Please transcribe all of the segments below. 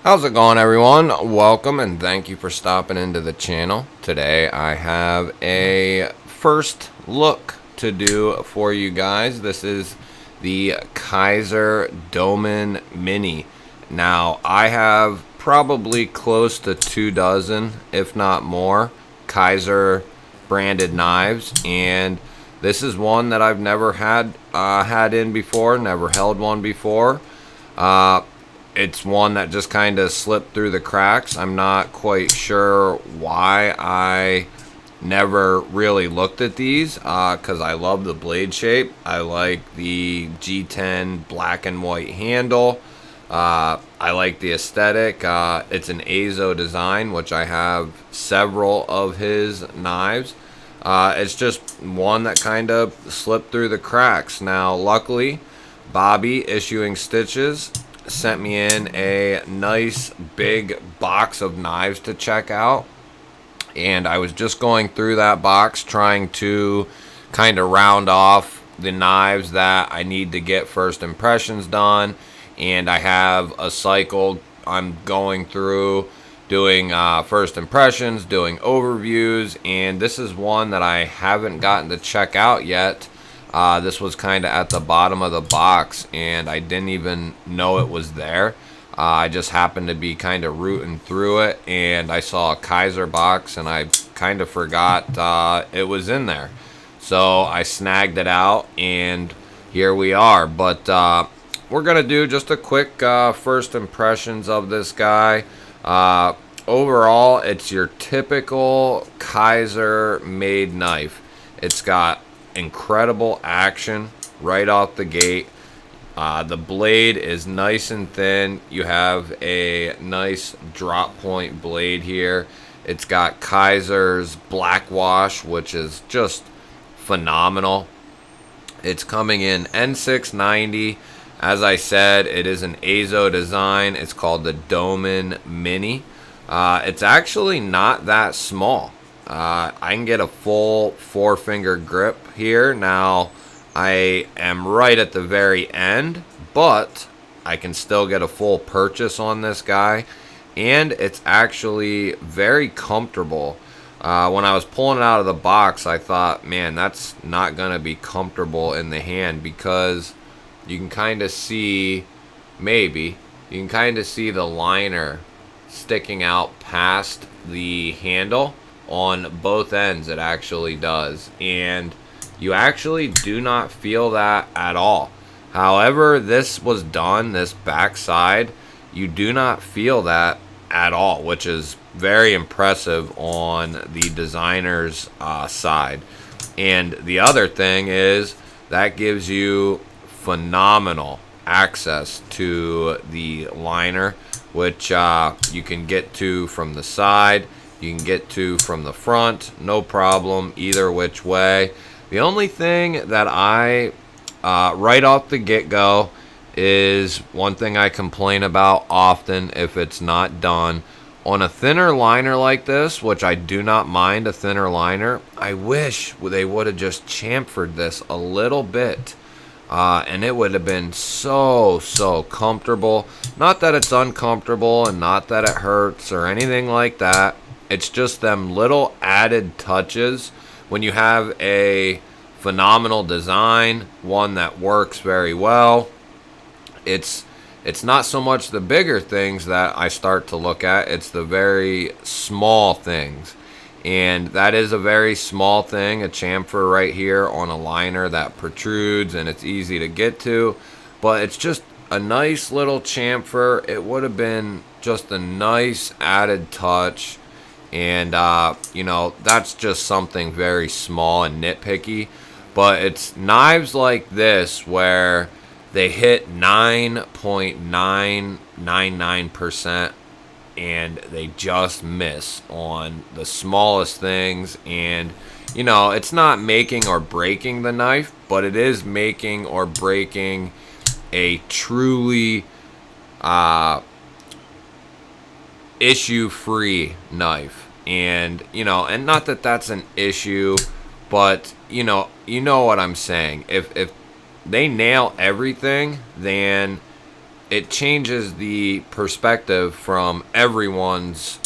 How's it going, everyone? Welcome and thank you for stopping into the channel. Today I have a first look to do for you guys. This is the Kizer Domin Mini. Now I have probably close to 24, if not more, Kizer branded knives, and this is one that I've never had in before, never held one before. It's one that just kind of slipped through the cracks. I'm not quite sure why I never really looked at these, because I love the blade shape. I like the G10 black and white handle. I like the aesthetic. It's an Azo design, which I have several of his knives. It's just one that kind of slipped through the cracks. Now, luckily, Bobby Issuing Stitches sent me in a nice big box of knives to check out, and I was just going through that box trying to kind of round off the knives that I need to get first impressions done, and I have a cycle I'm going through doing first impressions, doing overviews, and this is one that I haven't gotten to check out yet. This was kind of at the bottom of the box, and I didn't even know it was there. I just happened to be kind of rooting through it, and I saw a Kizer box, and I kind of forgot it was in there. So I snagged it out, and here we are. But we're going to do just a quick first impressions of this guy. Overall, it's your typical Kizer made knife. It's got incredible action right off the gate. The blade is nice and thin. You have a nice drop point blade here. It's got Kizer's black wash, which is just phenomenal. It's coming in N690. As I said, it is an Azo design. It's called the Domin Mini. It's actually not that small. I can get a full 4-finger grip here. Now, I am right at the very end, but I can still get a full purchase on this guy, and it's actually very comfortable. When I was pulling it out of the box, I thought, man, that's not going to be comfortable in the hand, because you can kind of see, maybe, you can kind of see the liner sticking out past the handle. On both ends it actually does, and you actually do not feel that at all. However this was done, this back side, you do not feel that at all, which is very impressive on the designer's side. And the other thing is that gives you phenomenal access to the liner, which you can get to from the side. You can get to from the front, no problem, either which way. The only thing that I, right off the get-go, is one thing I complain about often if it's not done. On a thinner liner like this, which I do not mind a thinner liner, I wish they would have just chamfered this a little bit. And it would have been so comfortable. Not that it's uncomfortable and not that it hurts or anything like that. It's just them little added touches when you have a phenomenal design, one that works very well. It's not so much the bigger things that I start to look at, it's the very small things. And that is a very small thing, a chamfer right here on a liner that protrudes and it's easy to get to. But it's just a nice little chamfer. It would have been just a nice added touch. And, you know, that's just something very small and nitpicky. But it's knives like this where they hit 9.999% and they just miss on the smallest things. And, you know, it's not making or breaking the knife, but it is making or breaking a truly issue-free knife. And, you know, and not that that's an issue, but, you know what I'm saying. If they nail everything, then it changes the perspective from everyone's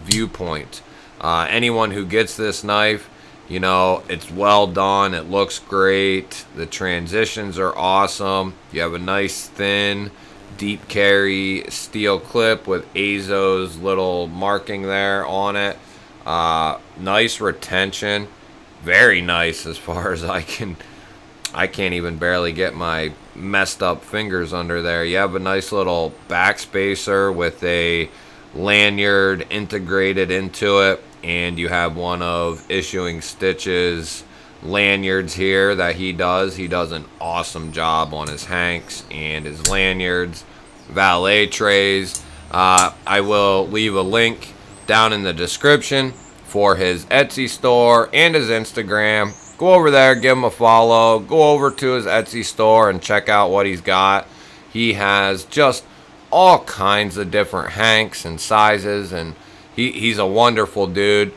viewpoint. Anyone who gets this knife, you know, it's well done. It looks great. The transitions are awesome. You have a nice thin, deep carry steel clip with Azo's little marking there on it. Nice retention. Very nice as far as I can't even barely get my messed up fingers under there. You have a nice little backspacer with a lanyard integrated into it, and you have one of Issuing Stitch's lanyards here that he does. He does an awesome job on his hanks and his lanyards. Valet trays. I will leave a link down in the description for his Etsy store and his Instagram. Go over there, give him a follow. Go over to his Etsy store and check out what he's got. He has just all kinds of different hanks and sizes, and he's a wonderful dude.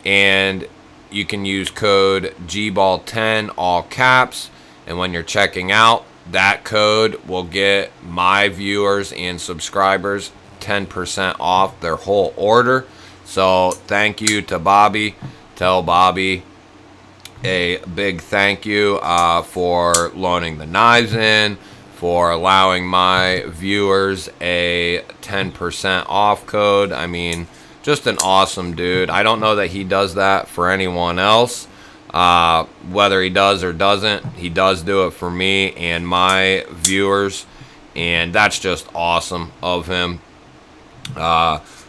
And you can use code GBALL10, all caps, and when you're checking out, that code will get my viewers and subscribers 10% off their whole order. So thank you to Bobby. Tell Bobby a big thank you for loaning the knives in, for allowing my viewers a 10% off code. I mean, just an awesome dude. I don't know that he does that for anyone else. Whether he does or doesn't, he does do it for me and my viewers, and that's just awesome of him.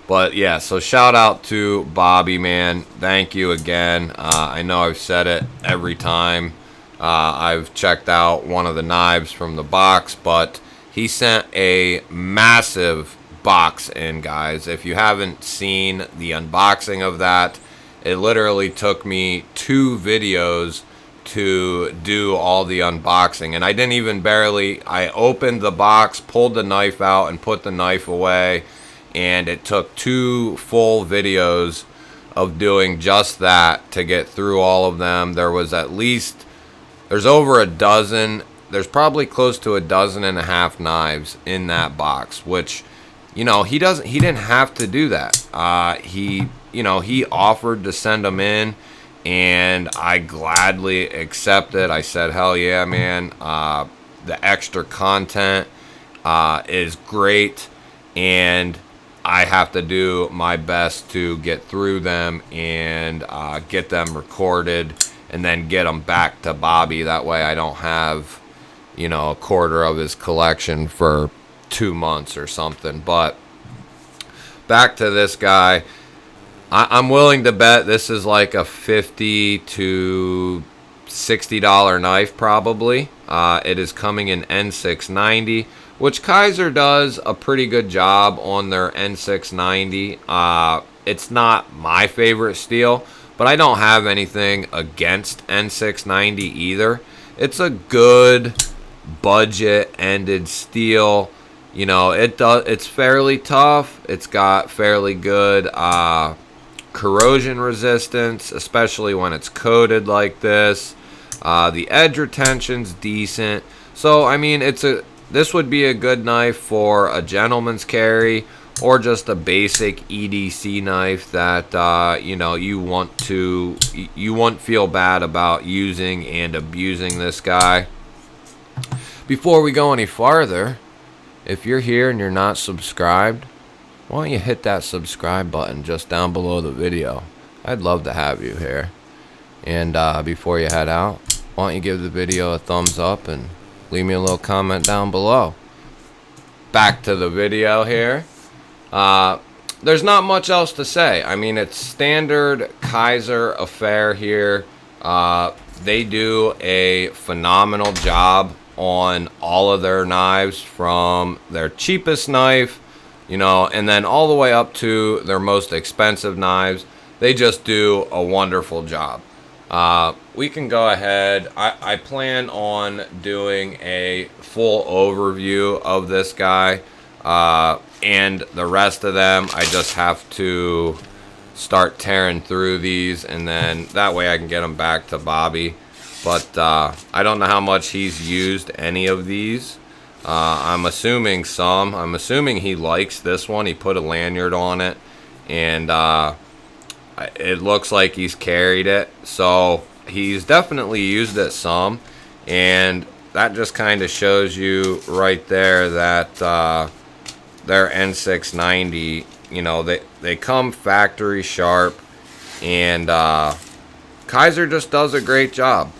But yeah, so shout out to Bobby, man. Thank you again. I know I've said it every time I've checked out one of the knives from the box, but he sent a massive box in, guys. If you haven't seen the unboxing of that, it literally took me 2 videos to do all the unboxing, and I didn't even I opened the box, pulled the knife out, and put the knife away. And it took 2 full videos of doing just that to get through all of them. There's over a dozen. There's probably close to 12.5 knives in that box, which, you know, he didn't have to do that. He offered to send them in, and I gladly accepted. I said, hell yeah, man. The extra content is great, and I have to do my best to get through them and get them recorded and then get them back to Bobby. That way I don't have, you know, a quarter of his collection for 2 months or something. But back to this guy. I'm willing to bet this is like a $50 to $60 knife probably. It is coming in N690. Which Kizer does a pretty good job on their N690. It's not my favorite steel, but I don't have anything against N690 either. It's a good budget-ended steel. You know, it's fairly tough. It's got fairly good corrosion resistance, especially when it's coated like this. The edge retention's decent. So, I mean, this would be a good knife for a gentleman's carry or just a basic EDC knife that you know, you won't feel bad about using and abusing this guy. Before we go any farther, if you're here and you're not subscribed, why don't you hit that subscribe button just down below the video? I'd love to have you here. And before you head out, why don't you give the video a thumbs up and leave me a little comment down below. Back to the video here. There's not much else to say. I mean, it's standard Kizer affair here. They do a phenomenal job on all of their knives, from their cheapest knife, you know, and then all the way up to their most expensive knives. They just do a wonderful job. We can go ahead. I plan on doing a full overview of this guy and the rest of them. I just have to start tearing through these, and then that way I can get them back to Bobby. But I don't know how much he's used any of these. I'm assuming some. I'm assuming he likes this one. He put a lanyard on it, and it looks like he's carried it. So he's definitely used it some, and that just kind of shows you right there that their N690, you know, they come factory sharp, and Kizer just does a great job.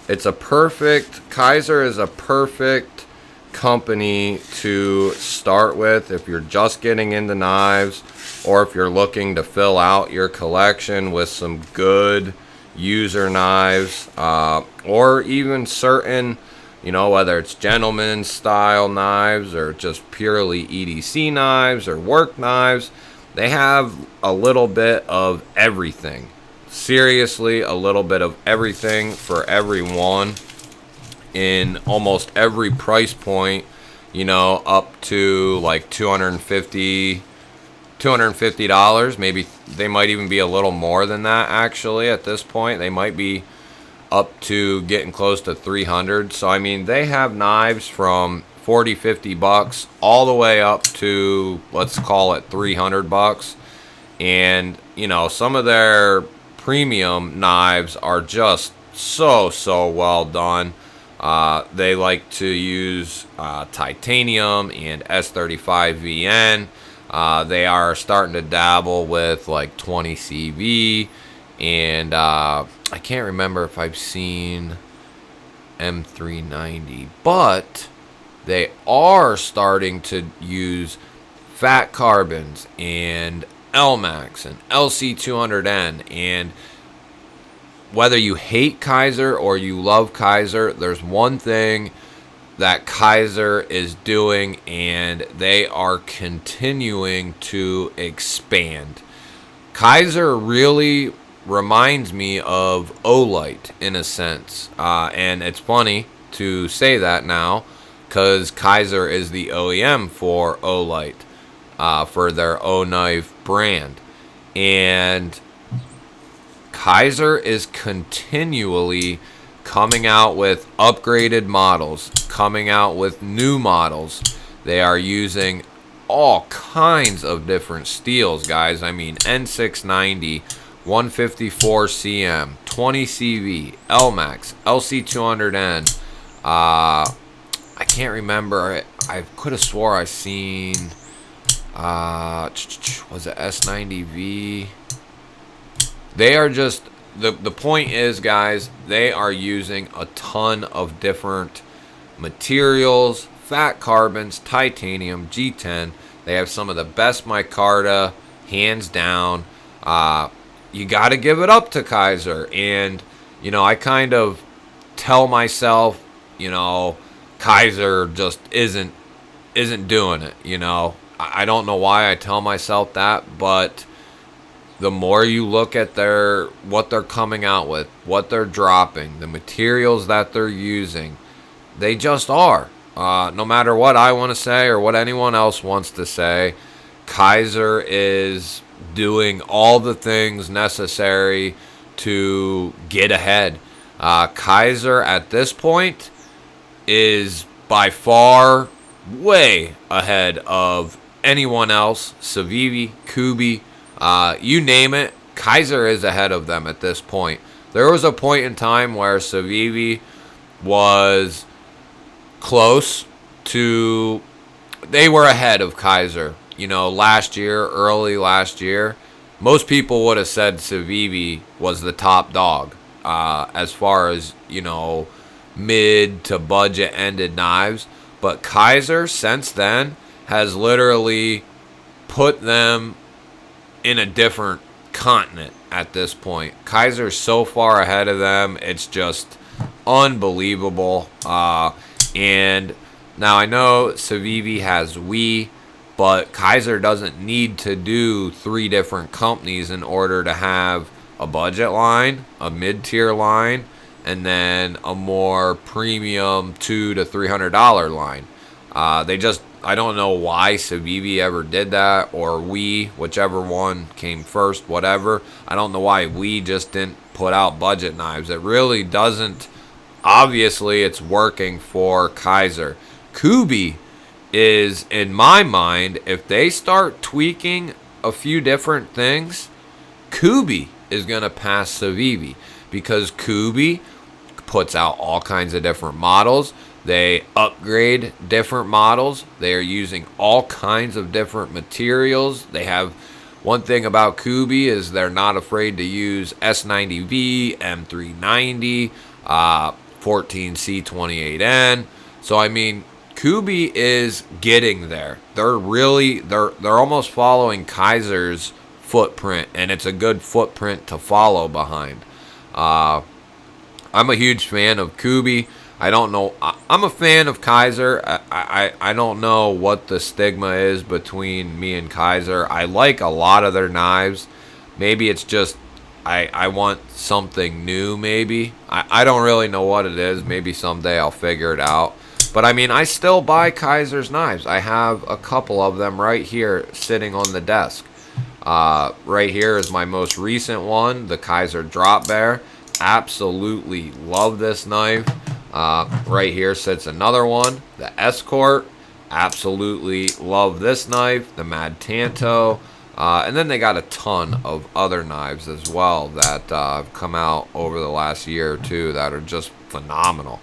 Kizer is a perfect company to start with if you're just getting into knives, or if you're looking to fill out your collection with some good user knives, or even certain, you know, whether it's gentleman style knives or just purely EDC knives or work knives. They have a little bit of everything. Seriously, a little bit of everything for everyone in almost every price point, you know, up to like $250. Maybe they might even be a little more than that actually at this point. They might be up to getting close to 300. So I mean, they have knives from 40-50 bucks all the way up to, let's call it, 300 bucks. And you know, some of their premium knives are just so well done. They like to use titanium and S35VN. They are starting to dabble with like 20 CV, and I can't remember if I've seen M390, but they are starting to use fat carbons and LMAX and LC200N. And whether you hate Kizer or you love Kizer, there's one thing that Kizer is doing, and they are continuing to expand. Kizer really reminds me of Olight in a sense, and it's funny to say that now because Kizer is the OEM for Olight, for their O-Knife brand. And Kizer is continually coming out with upgraded models, coming out with new models. They are using all kinds of different steels, guys. I mean, N690, 154 cm, 20 CV, LMAX, LC200N. I can't remember. I could have swore I seen. Was it S90V? They are just, the point is, guys, they are using a ton of different materials, fat carbons, titanium, G10. They have some of the best micarta, hands down. You got to give it up to Kizer. And, you know, I kind of tell myself, you know, Kizer just isn't doing it, you know. I don't know why I tell myself that, but the more you look at what they're coming out with, what they're dropping, the materials that they're using, they just are. No matter what I want to say or what anyone else wants to say, Kizer is doing all the things necessary to get ahead. Kizer at this point is by far way ahead of anyone else. Civivi, Kubi, you name it, Kizer is ahead of them at this point. There was a point in time where Civivi was close to, they were ahead of Kizer. You know, early last year, most people would have said Civivi was the top dog as far as, you know, mid to budget ended knives. But Kizer since then has literally put them in a different continent at this point. Kizer's so far ahead of them, it's just unbelievable. And now I know Civivi has Wii, but Kizer doesn't need to do 3 different companies in order to have a budget line, a mid-tier line, and then a more premium $200 to $300 line. I don't know why Civivi ever did that, or Wii, whichever one came first, whatever. I don't know why Wii just didn't put out budget knives. It really doesn't. Obviously, it's working for Kizer. Kubi is, in my mind, if they start tweaking a few different things, Kubi is going to pass Civivi, because Kubi puts out all kinds of different models. They upgrade different models. They are using all kinds of different materials. They have, one thing about Kubi is they're not afraid to use S90V, M390, 14C28N. So I mean, Kubi is getting there. They're almost following Kizer's footprint, and it's a good footprint to follow behind. I'm a huge fan of Kubi. I don't know. I'm a fan of Kizer. I don't know what the stigma is between me and Kizer. I like a lot of their knives. Maybe it's just I want something new, maybe. I don't really know what it is. Maybe someday I'll figure it out. But I mean, I still buy Kizer's knives. I have a couple of them right here sitting on the desk. Right here is my most recent one, the Kizer Drop Bear. Absolutely love this knife. Right here sits another one, the Escort. Absolutely love this knife, the Mad Tanto. And then they got a ton of other knives as well that have come out over the last year or two that are just phenomenal.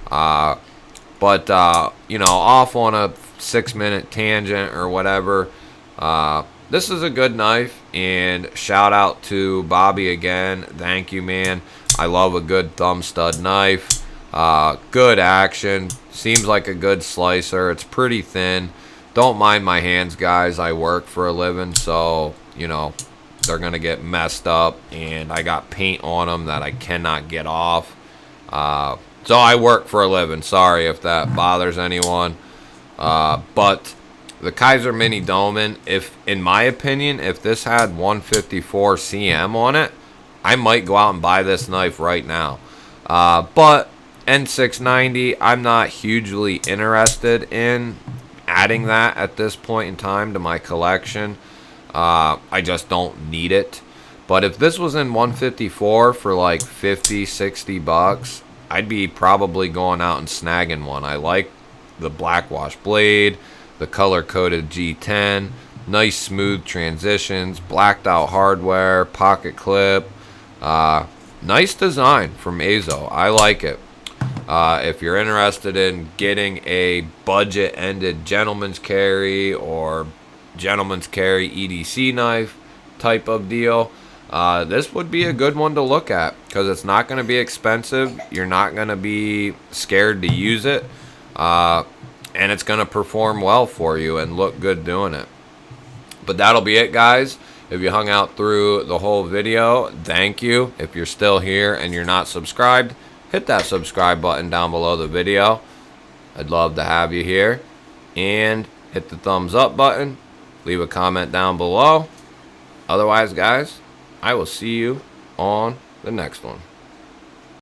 But you know, off on a 6-minute tangent or whatever, this is a good knife, and shout out to Bobby again. Thank you, man. I love a good thumb stud knife. Good action. Seems like a good slicer. It's pretty thin. Don't mind my hands, guys. I work for a living, so, you know, they're going to get messed up, and I got paint on them that I cannot get off. So I work for a living. Sorry if that bothers anyone. But the Kizer Mini Domin, if, in my opinion, if this had 154 cm on it, I might go out and buy this knife right now. But N690, I'm not hugely interested in adding that at this point in time to my collection. I just don't need it. But if this was in 154 for like 50, 60 bucks, I'd be probably going out and snagging one. I like the blackwash blade, the color-coded G10, nice smooth transitions, blacked out hardware, pocket clip. Nice design from Azo. I like it. If you're interested in getting a budget-ended gentleman's carry or gentleman's carry EDC knife type of deal, this would be a good one to look at, because it's not going to be expensive. You're not going to be scared to use it, and it's going to perform well for you and look good doing it. But that'll be it, guys. If you hung out through the whole video, thank you. If you're still here and you're not subscribed, hit that subscribe button down below the video. I'd love to have you here. And hit the thumbs up button. Leave a comment down below. Otherwise, guys, I will see you on the next one.